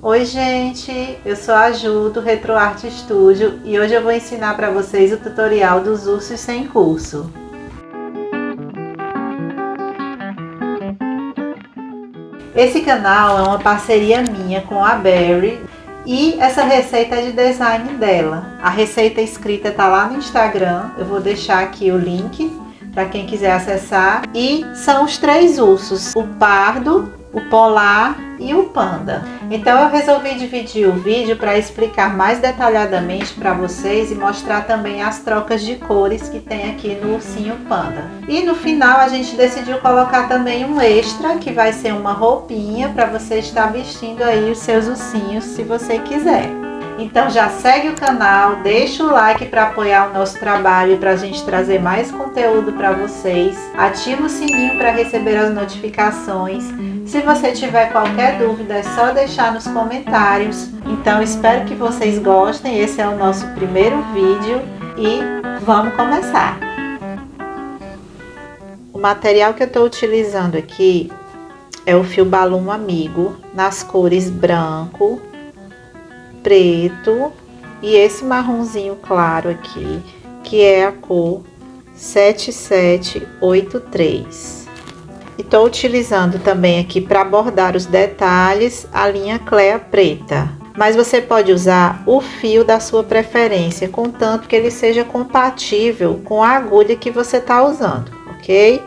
Oi gente, eu sou a Ju do RetroArt Studio e hoje eu vou ensinar para vocês o tutorial dos ursos sem curso. Esse canal é uma parceria minha com a Berry e essa receita é de design dela. A receita escrita está lá no Instagram, eu vou deixar aqui o link para quem quiser acessar. E são os 3 ursos, o pardo, o polar e o panda. Então eu resolvi dividir o vídeo para explicar mais detalhadamente para vocês e mostrar também as trocas de cores que tem aqui no ursinho panda. E no final a gente decidiu colocar também um extra, que vai ser uma roupinha para você estar vestindo aí os seus ursinhos se você quiser. Então já segue o canal, deixa o like para apoiar o nosso trabalho e para a gente trazer mais conteúdo para vocês. Ativa o sininho para receber as notificações. Se você tiver qualquer dúvida é só deixar nos comentários. Então espero que vocês gostem, esse é o nosso primeiro vídeo e vamos começar. O material que eu estou utilizando aqui é o fio Balloon Amigo nas cores branco, preto e esse marronzinho claro aqui, que é a cor 7783. E tô utilizando também aqui para bordar os detalhes a linha Clea preta, mas você pode usar o fio da sua preferência, contanto que ele seja compatível com a agulha que você tá usando, ok?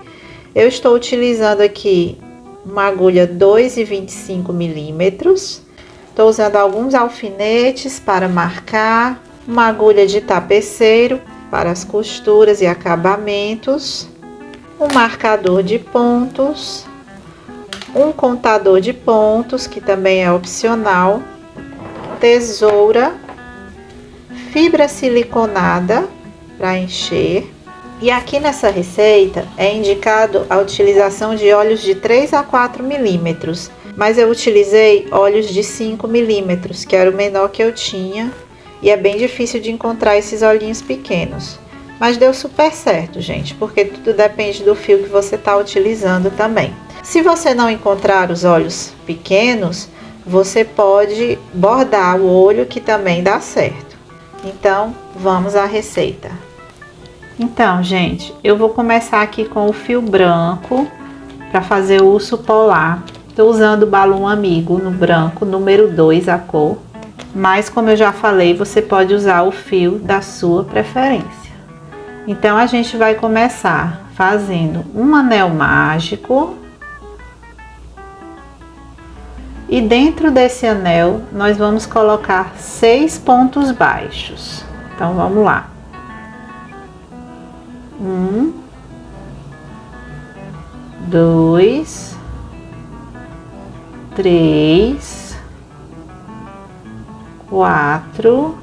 Eu estou utilizando aqui uma agulha 2,25 milímetros. Estou usando alguns alfinetes para marcar, uma agulha de tapeceiro para as costuras e acabamentos, um marcador de pontos, um contador de pontos, que também é opcional, tesoura, fibra siliconada para encher. E aqui nessa receita é indicado a utilização de olhos de 3 a 4 milímetros. Mas eu utilizei olhos de 5 milímetros, que era o menor que eu tinha. E é bem difícil de encontrar esses olhinhos pequenos. Mas deu super certo, gente, porque tudo depende do fio que você está utilizando também. Se você não encontrar os olhos pequenos, você pode bordar o olho, que também dá certo. Então, vamos à receita. Então, gente, eu vou começar aqui com o fio branco para fazer o urso polar. Estou usando o Balloon Amigo no branco, número 2 a cor. Mas, como eu já falei, você pode usar o fio da sua preferência. Então, a gente vai começar fazendo um anel mágico. E dentro desse anel, nós vamos colocar 6 pontos baixos. Então, vamos lá. 1, 2, 3, 4,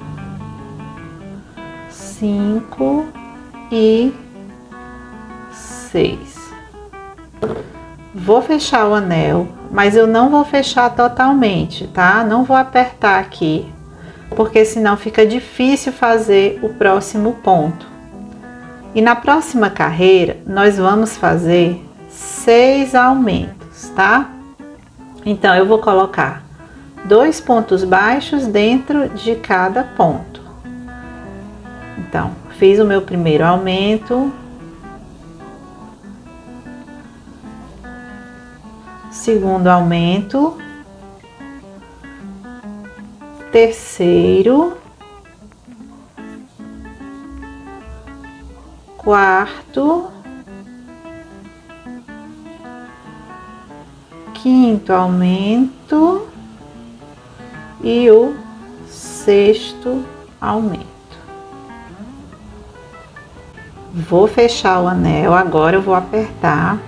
5 e 6. Vou fechar o anel, mas eu não vou fechar totalmente, tá? Não vou apertar aqui, porque senão fica difícil fazer o próximo ponto. E na próxima carreira, nós vamos fazer 6 aumentos, tá? Então, eu vou colocar 2 pontos baixos dentro de cada ponto. Então, fiz o meu primeiro aumento. Segundo aumento. Terceiro. Quarto. Quinto aumento e o 6º aumento. Vou fechar o anel, agora eu vou apertar.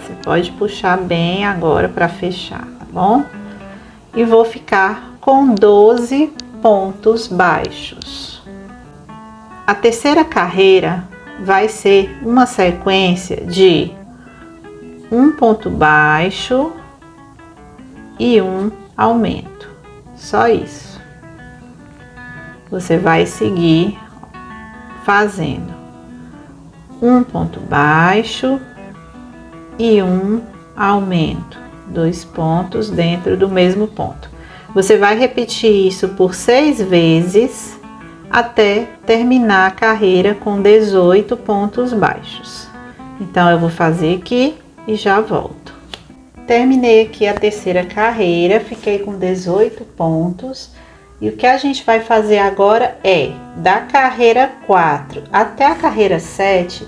Você pode puxar bem agora para fechar, tá bom? E vou ficar com 12 pontos baixos. A terceira carreira vai ser uma sequência de um ponto baixo e um aumento, só isso. Você vai seguir fazendo um ponto baixo e um aumento, 2 pontos dentro do mesmo ponto. Você vai repetir isso por 6 vezes até terminar a carreira com 18 pontos baixos. Então, eu vou fazer aqui e já volto. Terminei aqui a terceira carreira, fiquei com 18 pontos. E o que a gente vai fazer agora é, da carreira 4 até a carreira 7,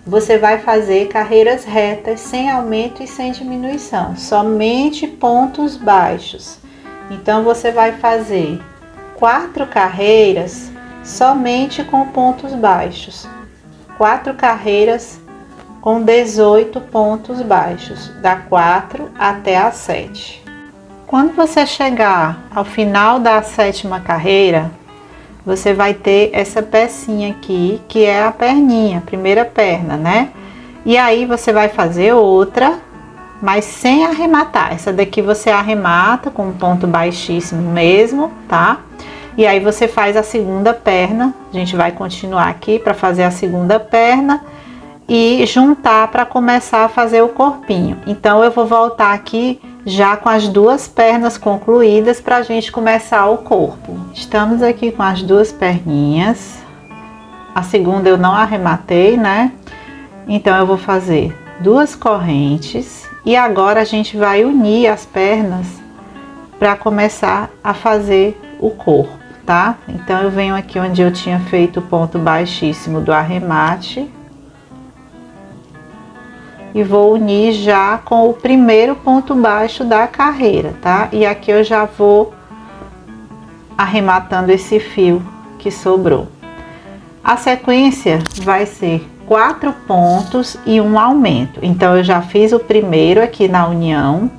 você vai fazer carreiras retas, sem aumento e sem diminuição, somente pontos baixos. Então, você vai fazer 4 carreiras somente com pontos baixos. 4 carreiras com 18 pontos baixos, da 4 até a 7. Quando você chegar ao final da 7ª carreira, você vai ter essa pecinha aqui, que é a perninha, a primeira perna, né? E aí você vai fazer outra, mas sem arrematar. Essa daqui você arremata com um ponto baixíssimo mesmo, tá? E aí você faz a segunda perna. A gente vai continuar aqui para fazer a segunda perna e juntar para começar a fazer o corpinho. Então, eu vou voltar aqui já com as 2 pernas concluídas para a gente começar o corpo. Estamos aqui com as 2 perninhas. A segunda eu não arrematei, né? Então, eu vou fazer 2 correntes e agora a gente vai unir as pernas para começar a fazer o corpo, tá? Então, eu venho aqui onde eu tinha feito o ponto baixíssimo do arremate e vou unir já com o primeiro ponto baixo da carreira, tá? E aqui eu já vou arrematando esse fio que sobrou. A sequência vai ser 4 pontos e um aumento. Então, eu já fiz o primeiro aqui na união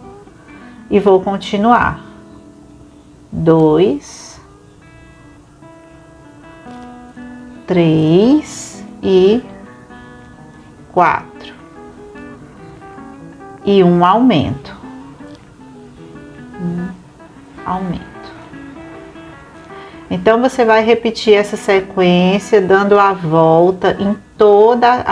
e vou continuar. 2, 3 e 4. E um aumento. Aumento. Então, você vai repetir essa sequência, dando a volta em toda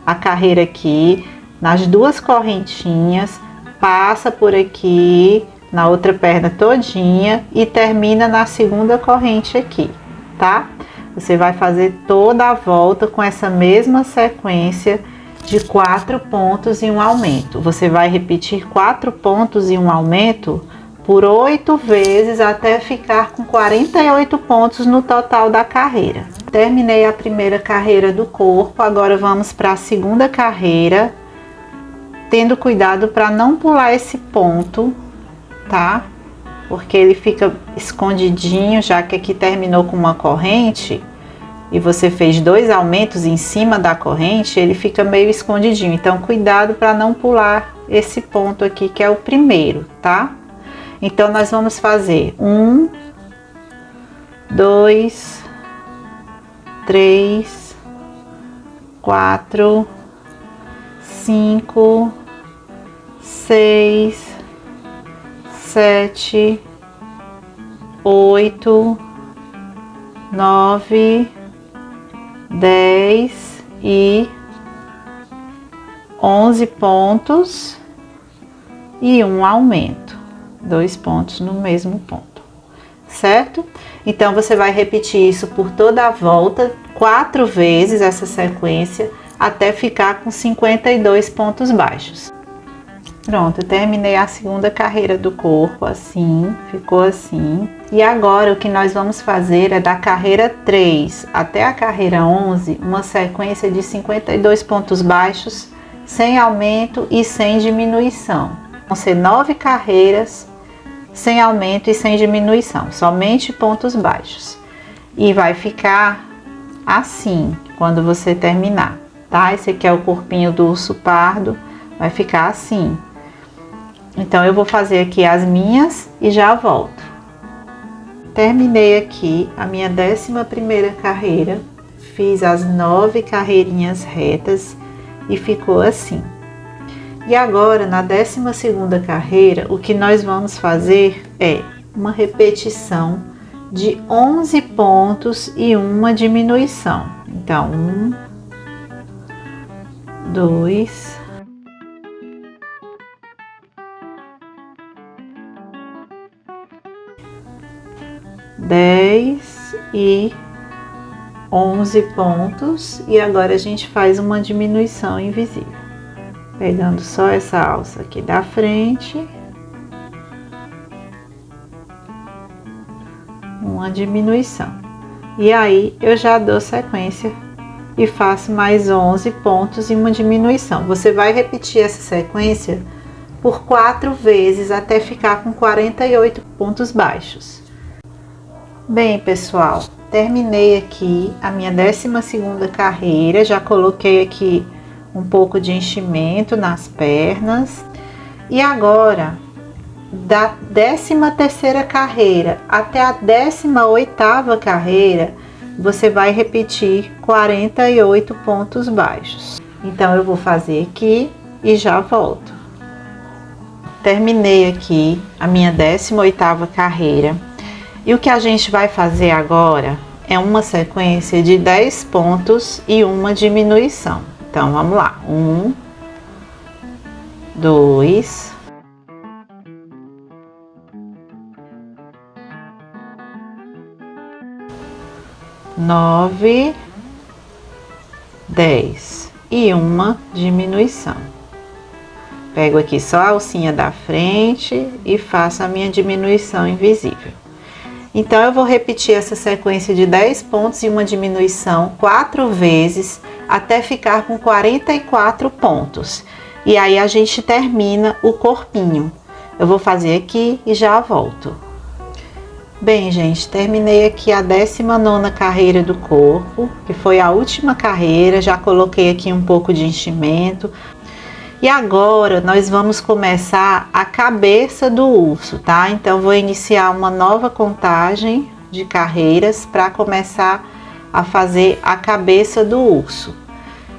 a carreira aqui, nas 2 correntinhas, passa por aqui, na outra perna todinha e termina na segunda corrente aqui, tá? Você vai fazer toda a volta com essa mesma sequência de 4 pontos e um aumento. Você vai repetir 4 pontos e um aumento por 8 vezes até ficar com 48 pontos no total da carreira. Terminei a primeira carreira do corpo, agora vamos para a segunda carreira, tendo cuidado para não pular esse ponto, tá? Porque ele fica escondidinho, já que aqui terminou com uma corrente e você fez 2 aumentos em cima da corrente, ele fica meio escondidinho. Então, cuidado para não pular esse ponto aqui, que é o primeiro, tá? Então, nós vamos fazer 1, 2, 3, 4, 5, 6, 7, 8, 9, 10 e 11 pontos e um aumento, 2 pontos no mesmo ponto, certo? Então, você vai repetir isso por toda a volta, 4 vezes essa sequência, até ficar com 52 pontos baixos. Pronto, eu terminei a segunda carreira do corpo, assim, ficou assim. E agora, o que nós vamos fazer é da carreira 3 até a carreira 11, uma sequência de 52 pontos baixos, sem aumento e sem diminuição. Vão ser 9 carreiras, sem aumento e sem diminuição, somente pontos baixos. E vai ficar assim, quando você terminar, tá? Esse aqui é o corpinho do urso pardo, vai ficar assim. Então, eu vou fazer aqui as minhas e já volto. Terminei aqui a minha 11ª carreira, fiz as 9 carreirinhas retas e ficou assim. E agora, na 12ª carreira, o que nós vamos fazer é uma repetição de 11 pontos e uma diminuição. Então, 1, 2, 3, 10 e 11 pontos. E agora a gente faz uma diminuição invisível, pegando só essa alça aqui da frente, uma diminuição. E aí eu já dou sequência e faço mais 11 pontos e uma diminuição. Você vai repetir essa sequência por 4 vezes até ficar com 48 pontos baixos. Bem, pessoal, terminei aqui a minha 12ª carreira, já coloquei aqui um pouco de enchimento nas pernas. E agora, da 13ª carreira até a 18ª carreira, você vai repetir 48 pontos baixos. Então eu vou fazer aqui e já volto. Terminei aqui a minha 18ª carreira. E o que a gente vai fazer agora é uma sequência de 10 pontos e uma diminuição. Então vamos lá. 1, 2, 9, 10 e uma diminuição. Pego aqui só a alcinha da frente e faço a minha diminuição invisível. Então eu vou repetir essa sequência de 10 pontos e uma diminuição 4 vezes até ficar com 44 pontos. E aí a gente termina o corpinho. Eu vou fazer aqui e já volto. Bem, gente, terminei aqui a 19ª carreira do corpo, que foi a última carreira. Já coloquei aqui um pouco de enchimento. E agora nós vamos começar a cabeça do urso, tá? Então vou iniciar uma nova contagem de carreiras para começar a fazer a cabeça do urso.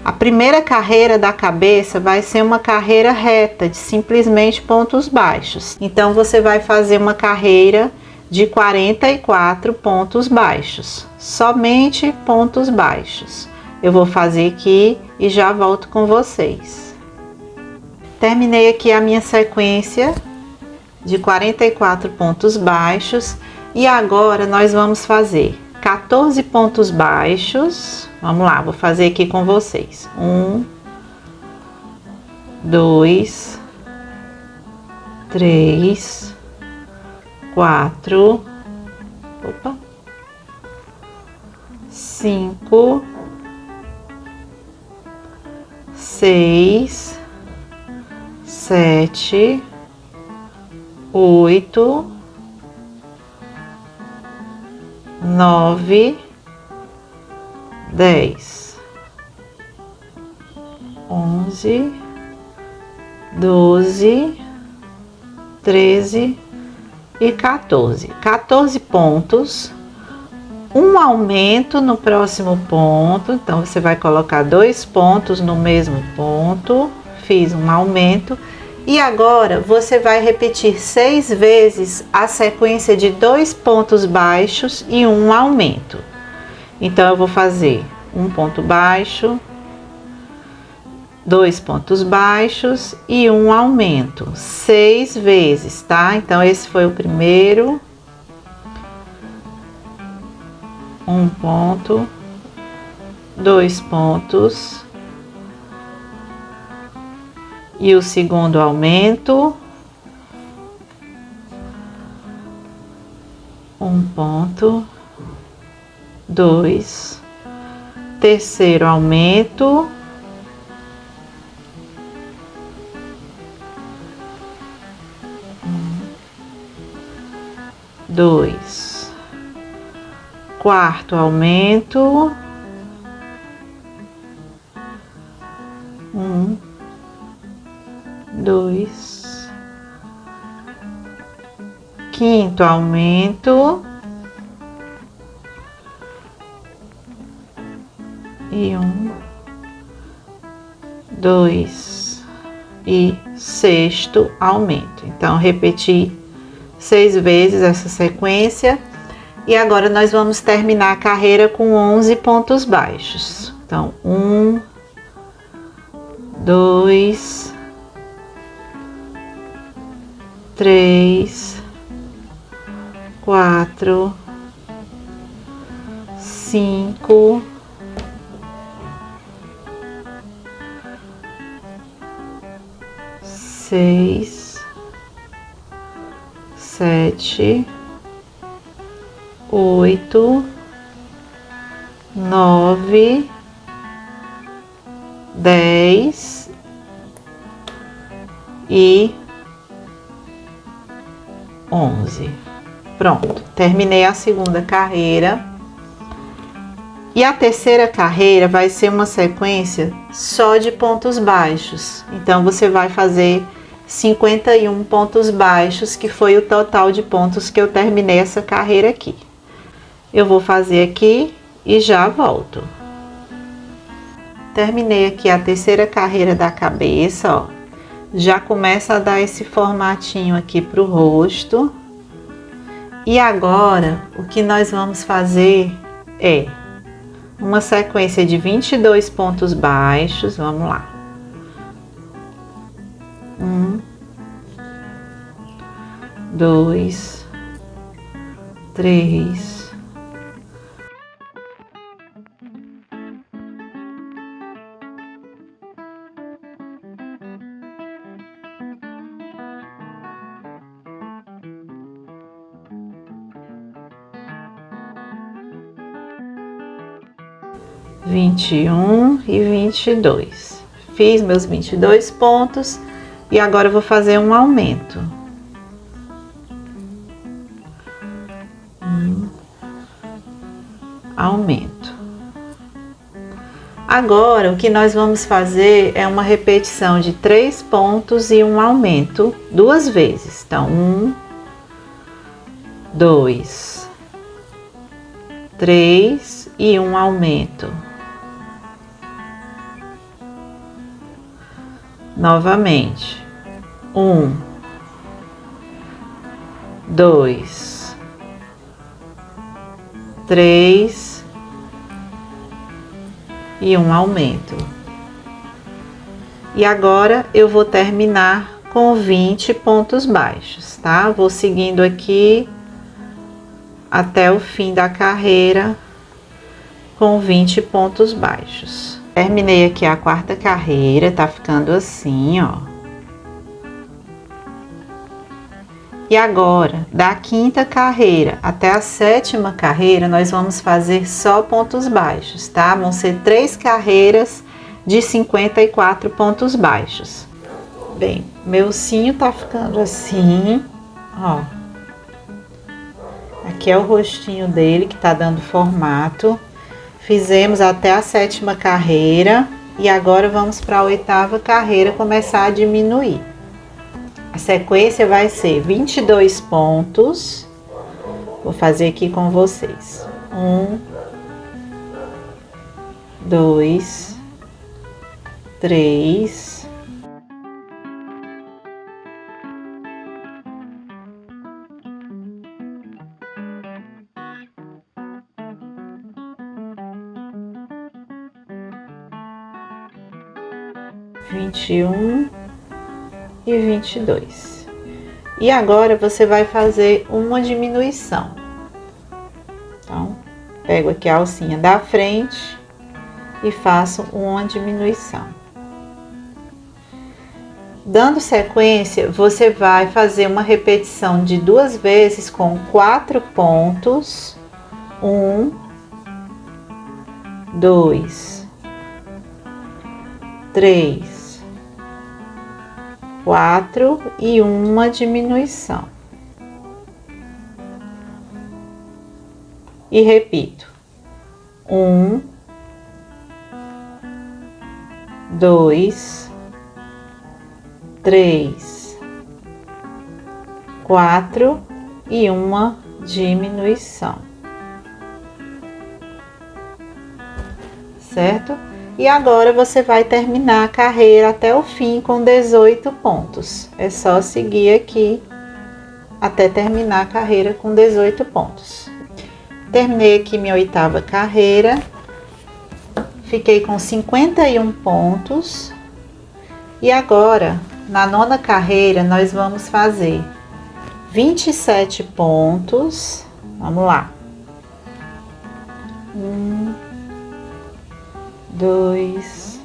A primeira carreira da cabeça vai ser uma carreira reta de simplesmente pontos baixos. Então você vai fazer uma carreira de 44 pontos baixos, somente pontos baixos. Eu vou fazer aqui e já volto com vocês. Terminei aqui a minha sequência de 44 pontos baixos e agora nós vamos fazer 14 pontos baixos. Vamos lá, vou fazer aqui com vocês. 1, 2, 3, 4, 5, 6, 7, 8, 9, 10, 11, 12, 13 e 14. 14 pontos, um aumento no próximo ponto. Então você vai colocar 2 pontos no mesmo ponto. Fiz um aumento. E agora você vai repetir 6 vezes a sequência de 2 pontos baixos e um aumento. Então eu vou fazer um ponto baixo, 2 pontos baixos e um aumento, 6 vezes, tá? Então esse foi o primeiro. Um ponto, 2 pontos. E o segundo aumento, um ponto, 2, terceiro aumento, dois, quarto aumento, um, 2, quinto aumento e 1, 2 e sexto aumento. Então repeti 6 vezes essa sequência e agora nós vamos terminar a carreira com 11 pontos baixos. Então 1, 2, 3, 4, 5, 6, 7, 8, 9, 10 e 11. Pronto, terminei a segunda carreira. E a terceira carreira vai ser uma sequência só de pontos baixos. Então, você vai fazer 51 pontos baixos, que foi o total de pontos que eu terminei essa carreira aqui. Eu vou fazer aqui e já volto. Terminei aqui a terceira carreira da cabeça, ó. Já começa a dar esse formatinho aqui pro rosto. E agora, o que nós vamos fazer é uma sequência de 22 pontos baixos. Vamos lá. 1, 2, 3, 21 e 22. Fiz meus 22 pontos e agora eu vou fazer um aumento. Aumento. Agora, o que nós vamos fazer é uma repetição de 3 pontos e um aumento 2 vezes. Então, 1, 2, 3 e um aumento. Novamente, 1, 2, 3 e um aumento. E agora eu vou terminar com 20 pontos baixos, tá? Vou seguindo aqui até o fim da carreira com 20 pontos baixos. Terminei aqui a quarta carreira, tá ficando assim, ó. E agora, da quinta carreira até a sétima carreira, nós vamos fazer só pontos baixos, tá? Vão ser 3 carreiras de 54 pontos baixos. Bem, meu ursinho tá ficando assim, ó. Aqui é o rostinho dele que tá dando formato. Fizemos até a sétima carreira e agora vamos para a oitava carreira começar a diminuir. A sequência vai ser 22 pontos. Vou fazer aqui com vocês. 1, 2, 3, 21 e 22. E agora você vai fazer uma diminuição. Então, pego aqui a alcinha da frente e faço uma diminuição. Dando sequência, você vai fazer uma repetição de 2 vezes com 4 pontos. 1, 2, 3, 4 e uma diminuição. E repito. 1, 2, 3, 4 e uma diminuição. Certo? E agora você vai terminar a carreira até o fim com 18 pontos. É só seguir aqui até terminar a carreira com 18 pontos. Terminei aqui minha oitava carreira. Fiquei com 51 pontos. E agora, na nona carreira, nós vamos fazer 27 pontos. Vamos lá. Um, dois,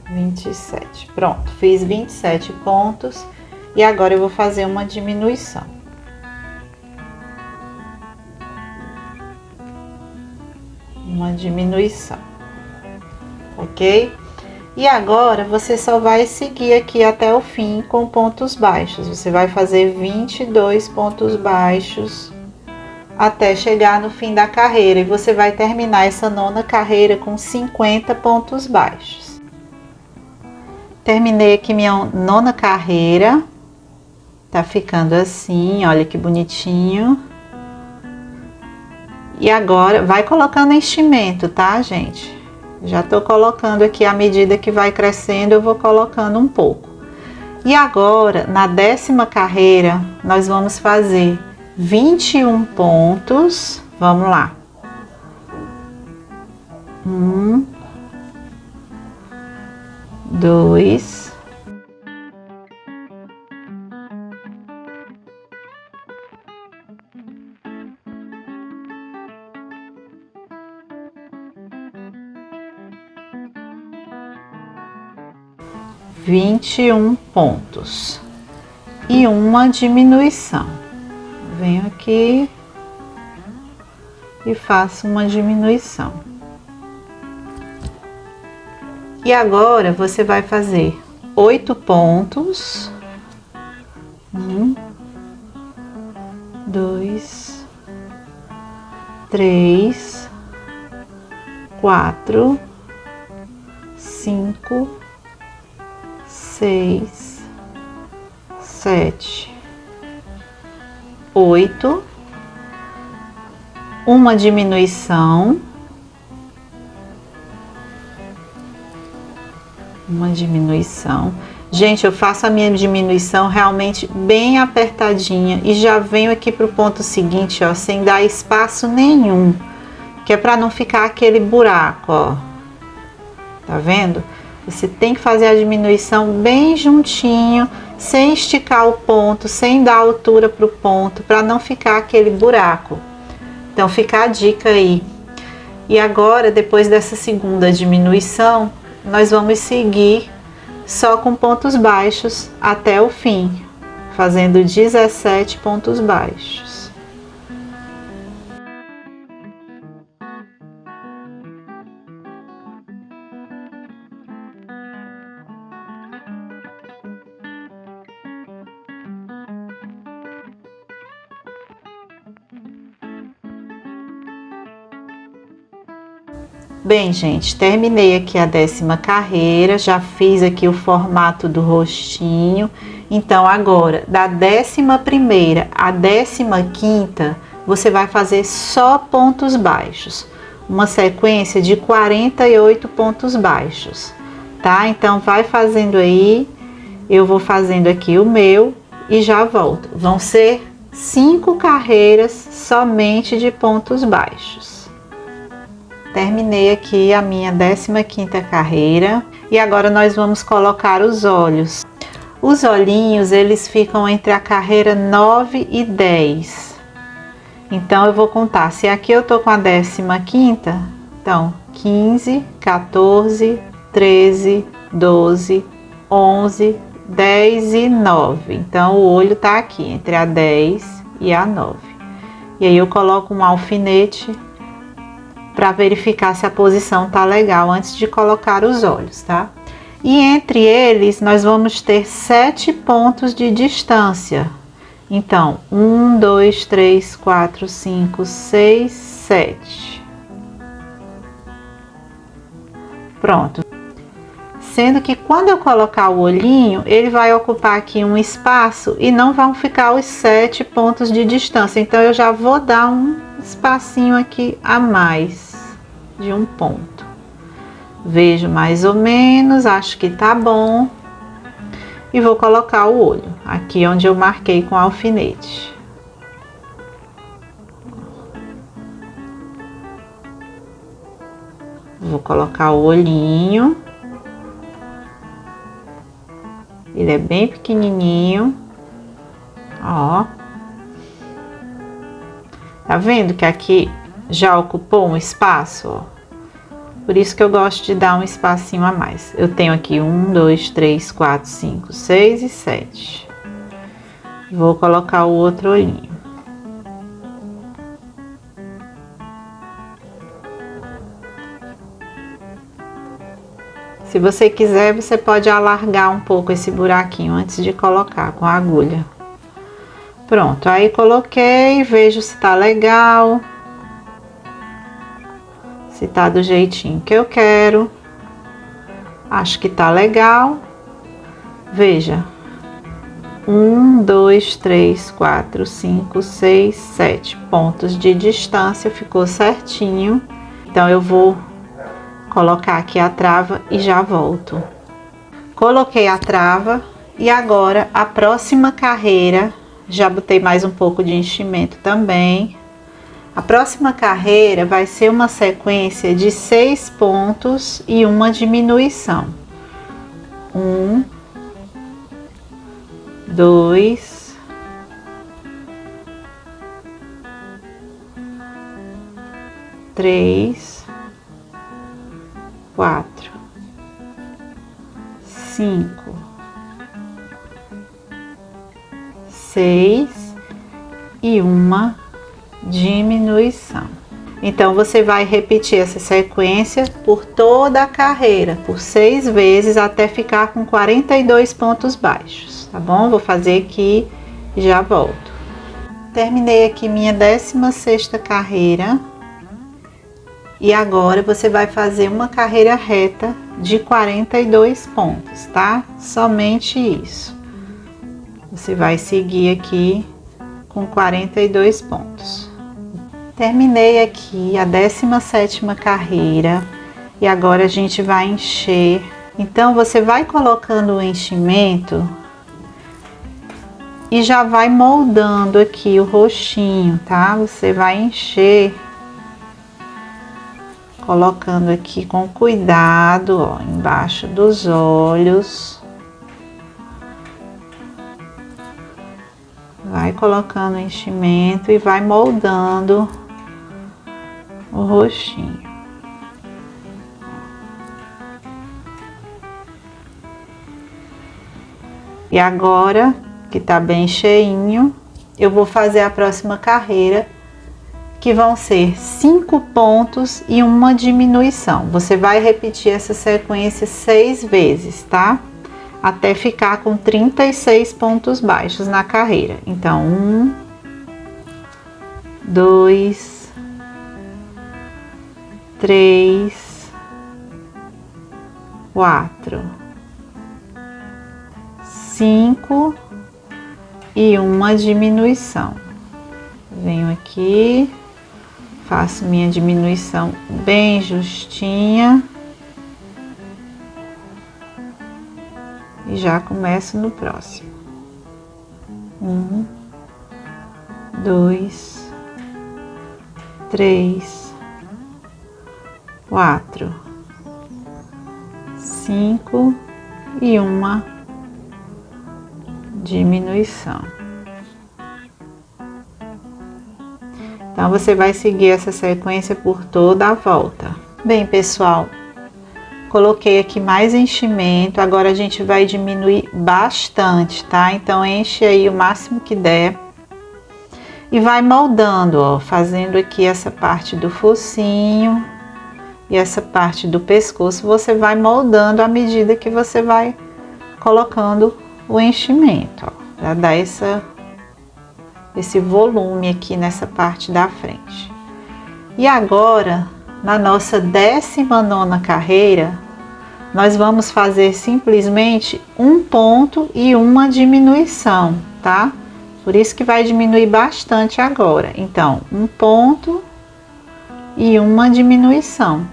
vinte e sete. Pronto, fiz 27 pontos e agora eu vou fazer uma diminuição. Uma diminuição, ok? E agora você só vai seguir aqui até o fim com pontos baixos. Você vai fazer 22 pontos baixos até chegar no fim da carreira e você vai terminar essa nona carreira com 50 pontos baixos. Terminei aqui minha nona carreira, tá ficando assim, olha que bonitinho. E agora, vai colocando enchimento, tá, gente? Já tô colocando aqui, à medida que vai crescendo, eu vou colocando um pouco. E agora, na 10ª carreira, nós vamos fazer 21 pontos, vamos lá. 1, 2, 21 pontos e uma diminuição. Venho aqui e faço uma diminuição. E agora você vai fazer 8 pontos. 1, 2, 3, 4, 5, 6, 7, 8, uma diminuição. Uma diminuição. Gente, eu faço a minha diminuição realmente bem apertadinha e já venho aqui pro ponto seguinte, ó, sem dar espaço nenhum, que é para não ficar aquele buraco, ó. Tá vendo? Você tem que fazer a diminuição bem juntinho, sem esticar o ponto, sem dar altura pro ponto, para não ficar aquele buraco. Então fica a dica aí. E agora, depois dessa segunda diminuição, nós vamos seguir só com pontos baixos até o fim, fazendo 17 pontos baixos. Bem, gente, terminei aqui a 10ª carreira, já fiz aqui o formato do rostinho. Então, agora, da 11ª à 15ª, você vai fazer só pontos baixos. Uma sequência de 48 pontos baixos, tá? Então, vai fazendo aí, eu vou fazendo aqui o meu e já volto. Vão ser 5 carreiras somente de pontos baixos. Terminei aqui a minha 15ª carreira e agora nós vamos colocar os olhos. Os olhinhos, eles ficam entre a carreira 9 e 10. Então eu vou contar, se aqui eu tô com a 15ª, então 15, 14, 13, 12, 11, 10 e 9. Então o olho tá aqui entre a 10 e a 9. E aí eu coloco um alfinete para verificar se a posição tá legal antes de colocar os olhos, tá? E entre eles nós vamos ter 7 pontos de distância. Então, 1, 2, 3, 4, 5, 6, 7. Pronto. Sendo que quando eu colocar o olhinho, ele vai ocupar aqui um espaço e não vão ficar os 7 pontos de distância. Então, eu já vou dar um espacinho aqui a mais de um ponto. Vejo mais ou menos, acho que tá bom. E vou colocar o olho. aqui onde eu marquei com alfinete. Vou colocar o olhinho. Ele é bem pequenininho, ó. Tá vendo que aqui já ocupou um espaço, ó? Por isso que eu gosto de dar um espacinho a mais. Eu tenho aqui 1, 2, 3, 4, 5, 6 e 7. Vou colocar o outro olhinho. Se você quiser, você pode alargar um pouco esse buraquinho antes de colocar com a agulha. Pronto, aí coloquei, vejo se tá legal. Se tá do jeitinho que eu quero. Acho que tá legal. Veja. 1, 2, 3, 4, 5, 6, 7 pontos de distância, ficou certinho. Então eu vou colocar aqui a trava e já volto. Coloquei a trava e agora a próxima carreira, já botei mais um pouco de enchimento também. A próxima carreira vai ser uma sequência de 6 pontos e uma diminuição. 1, 2, 3, 4, 5, 6 e uma diminuição. Então você vai repetir essa sequência por toda a carreira, por 6 vezes até ficar com 42 pontos baixos, tá bom? Vou fazer aqui e já volto. Terminei aqui minha 16ª carreira. E agora você vai fazer uma carreira reta de 42 pontos, tá? Somente isso. Você vai seguir aqui com 42 pontos. Terminei aqui a 17ª carreira e agora a gente vai encher. Então você vai colocando o enchimento e já vai moldando aqui o rostinho, tá? Você vai encher colocando aqui com cuidado, ó, embaixo dos olhos. Vai colocando enchimento e vai moldando o rostinho. E agora que tá bem cheinho, eu vou fazer a próxima carreira, que vão ser 5 pontos e uma diminuição. Você vai repetir essa sequência 6 vezes, tá? Até ficar com 36 pontos baixos na carreira. Então, 1, 2, 3, 4, 5 e uma diminuição. Venho aqui, faço minha diminuição bem justinha e já começo no próximo. 1, 2, 3, 4, 5 e uma diminuição. Então você vai seguir essa sequência por toda a volta. Bem, pessoal, coloquei aqui mais enchimento, agora a gente vai diminuir bastante, tá? Então enche aí o máximo que der e vai moldando, ó, fazendo aqui essa parte do focinho e essa parte do pescoço, você vai moldando à medida que você vai colocando o enchimento, ó, para dar esse volume aqui nessa parte da frente. E agora, na nossa 19ª carreira, nós vamos fazer simplesmente um ponto e uma diminuição, tá? Por isso que vai diminuir bastante agora. Então, um ponto e uma diminuição.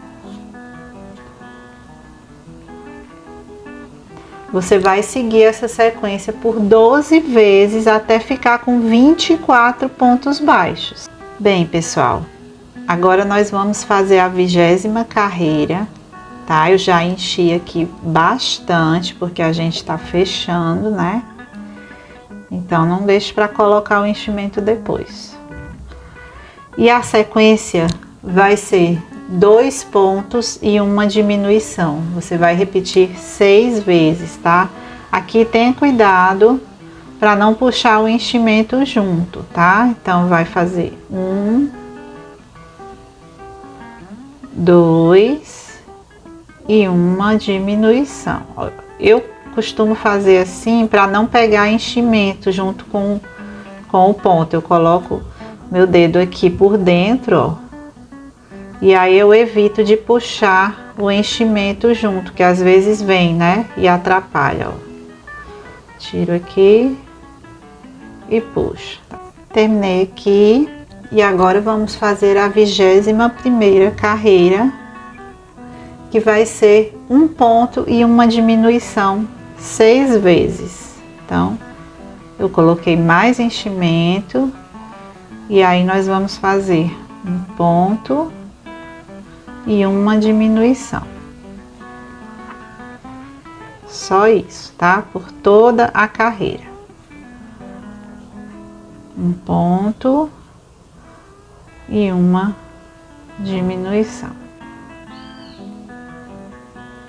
Você vai seguir essa sequência por 12 vezes até ficar com 24 pontos baixos. Bem, pessoal, agora nós vamos fazer a 20ª carreira, tá? Eu já enchi aqui bastante, porque a gente tá fechando, né? Então, não deixe para colocar o enchimento depois. E a sequência vai ser 2 pontos e uma diminuição. Você vai repetir 6 vezes, tá? Aqui tenha cuidado para não puxar o enchimento junto, tá? Então, vai fazer 1, 2 e uma diminuição. Eu costumo fazer assim para não pegar enchimento junto com o ponto. Eu coloco meu dedo aqui por dentro, ó. E aí eu evito de puxar o enchimento junto, que às vezes vem, né? E atrapalha, ó. Tiro aqui e puxo. Terminei aqui e agora vamos fazer a 21ª carreira, que vai ser 1 ponto e uma diminuição 6 vezes. Então, eu coloquei mais enchimento e aí nós vamos fazer 1 ponto e uma diminuição. Só isso, tá? Por toda a carreira. 1 ponto e uma diminuição.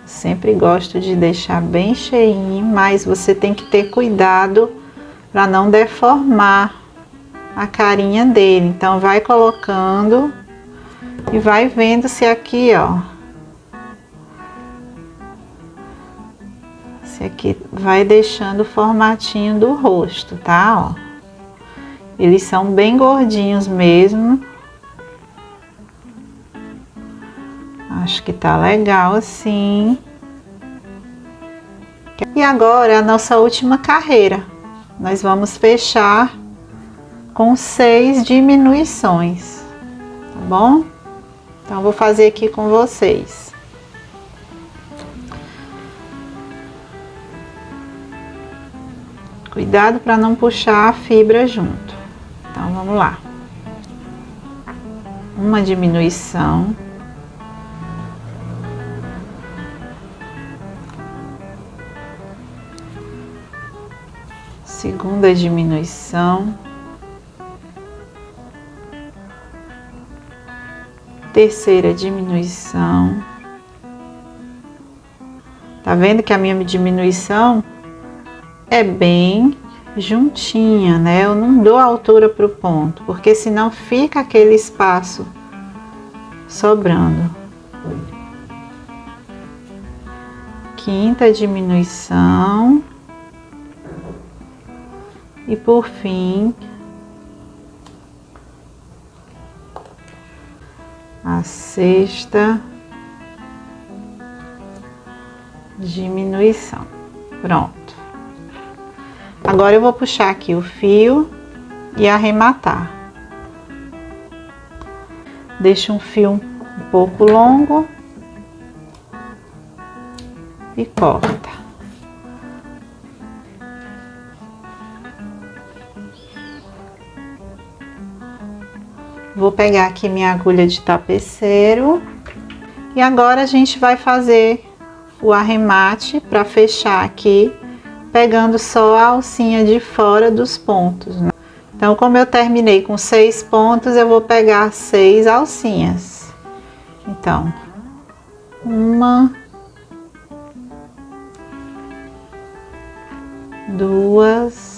Sempre gosto de deixar bem cheinho, mas você tem que ter cuidado para não deformar a carinha dele. Então, vai colocando e vai vendo se aqui, ó, se aqui vai deixando o formatinho do rosto, tá? Ó, eles são bem gordinhos mesmo. Acho que tá legal assim. E agora a nossa última carreira. Nós vamos fechar com 6 diminuições, tá bom? Então, vou fazer aqui com vocês. Cuidado para não puxar a fibra junto. Então, vamos lá. Uma diminuição. Segunda diminuição. Terceira diminuição. Tá vendo que a minha diminuição é bem juntinha, né? Eu não dou altura pro ponto, porque senão fica aquele espaço sobrando. Quinta diminuição. E por fim, a sexta diminuição. Pronto. Agora eu vou puxar aqui o fio e arrematar. Deixa um fio um pouco longo e corta. Vou pegar aqui minha agulha de tapeceiro e agora a gente vai fazer o arremate para fechar aqui, pegando só a alcinha de fora dos pontos, né? Então, como eu terminei com 6 pontos, eu vou pegar 6 alcinhas. Então, 1, 2,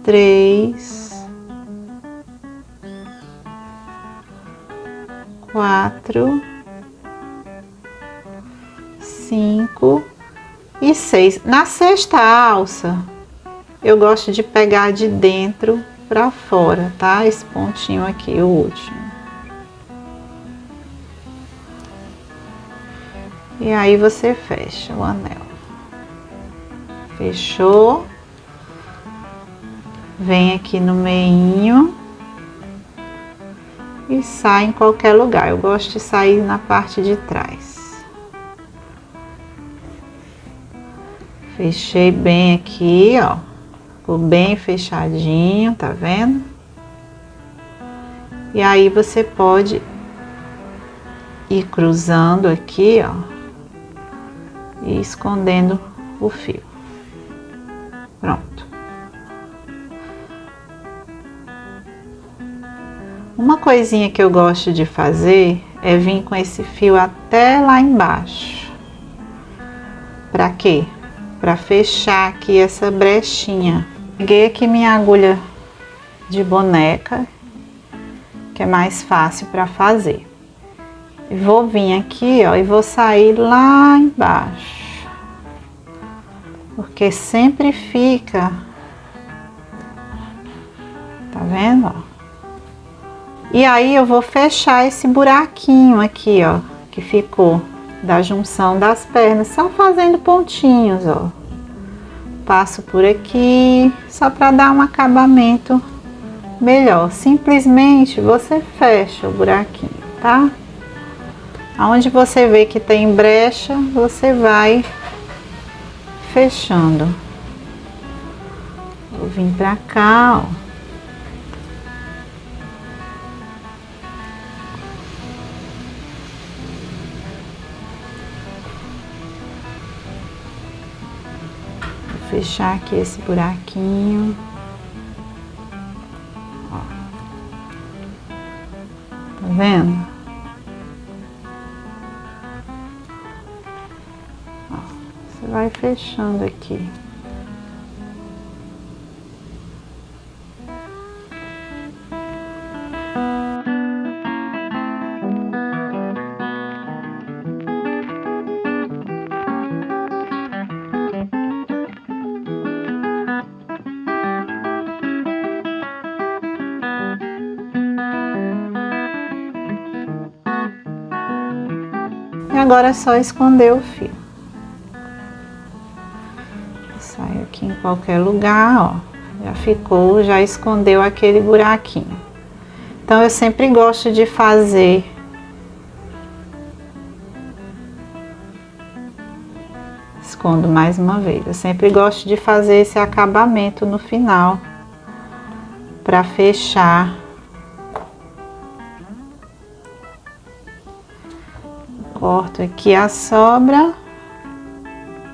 3, 4, 5 e 6. Na sexta alça, eu gosto de pegar de dentro para fora, tá? Esse pontinho aqui, o último. E aí você fecha o anel. Fechou. Vem aqui no meinho e sai em qualquer lugar. Eu gosto de sair na parte de trás. Fechei bem aqui, ó. Ficou bem fechadinho, tá vendo? E aí você pode ir cruzando aqui, ó, e escondendo o fio. Pronto. Uma coisinha que eu gosto de fazer é vir com esse fio até lá embaixo. Pra quê? Pra fechar aqui essa brechinha. Peguei aqui minha agulha de boneca, que é mais fácil para fazer. E vou vir aqui, ó, e vou sair lá embaixo, porque sempre fica, tá vendo, ó? E aí eu vou fechar esse buraquinho aqui, ó, que ficou da junção das pernas, só fazendo pontinhos, ó. Passo por aqui, só para dar um acabamento melhor. Simplesmente você fecha o buraquinho, tá? Aonde você vê que tem brecha, você vai fechando. Vou vir pra cá, ó. Vou fechar aqui esse buraquinho. Ó. Tá vendo? Vai fechando aqui. E agora é só esconder o fio. Sai aqui em qualquer lugar, ó. Já ficou, já escondeu aquele buraquinho. Então eu sempre gosto de fazer escondo mais uma vez. Eu sempre gosto de fazer esse acabamento no final para fechar. Corto aqui a sobra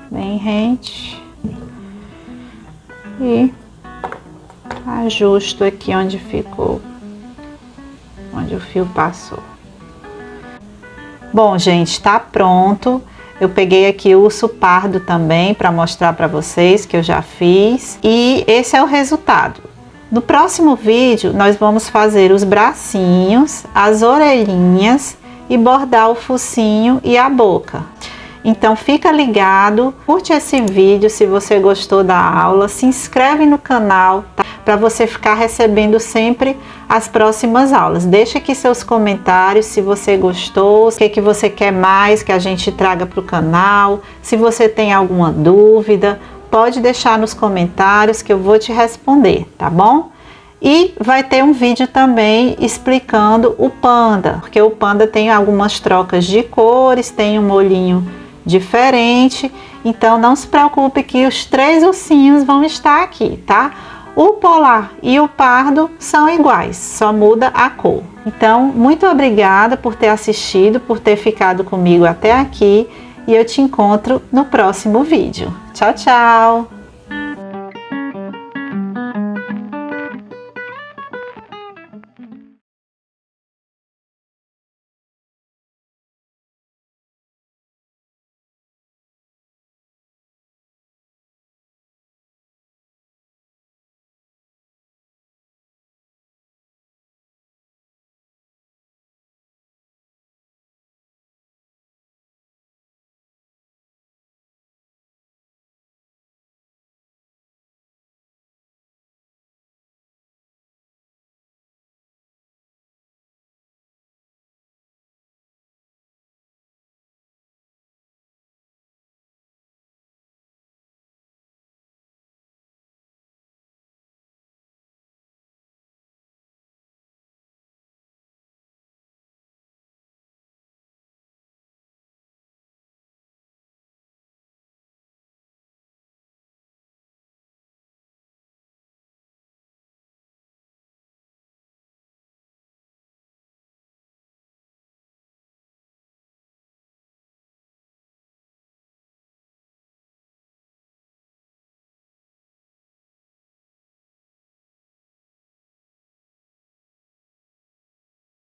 bem rente e ajusto aqui onde ficou, onde o fio passou. Bom, gente, tá pronto. Eu peguei aqui o urso pardo também para mostrar para vocês que eu já fiz, e esse é o resultado. No próximo vídeo nós vamos fazer os bracinhos, as orelhinhas e bordar o focinho e a boca. Então fica ligado, curte esse vídeo se você gostou da aula, se inscreve no canal, tá? Para você ficar recebendo sempre as próximas aulas. Deixa aqui seus comentários se você gostou, o que você quer mais que a gente traga para o canal. Se você tem alguma dúvida, pode deixar nos comentários que eu vou te responder, tá bom? E vai ter um vídeo também explicando o panda, porque o panda tem algumas trocas de cores, tem um olhinho diferente, então não se preocupe que os 3 ursinhos vão estar aqui, tá? O polar e o pardo são iguais, só muda a cor. Então, muito obrigada por ter assistido, por ter ficado comigo até aqui, e eu te encontro no próximo vídeo. Tchau, tchau!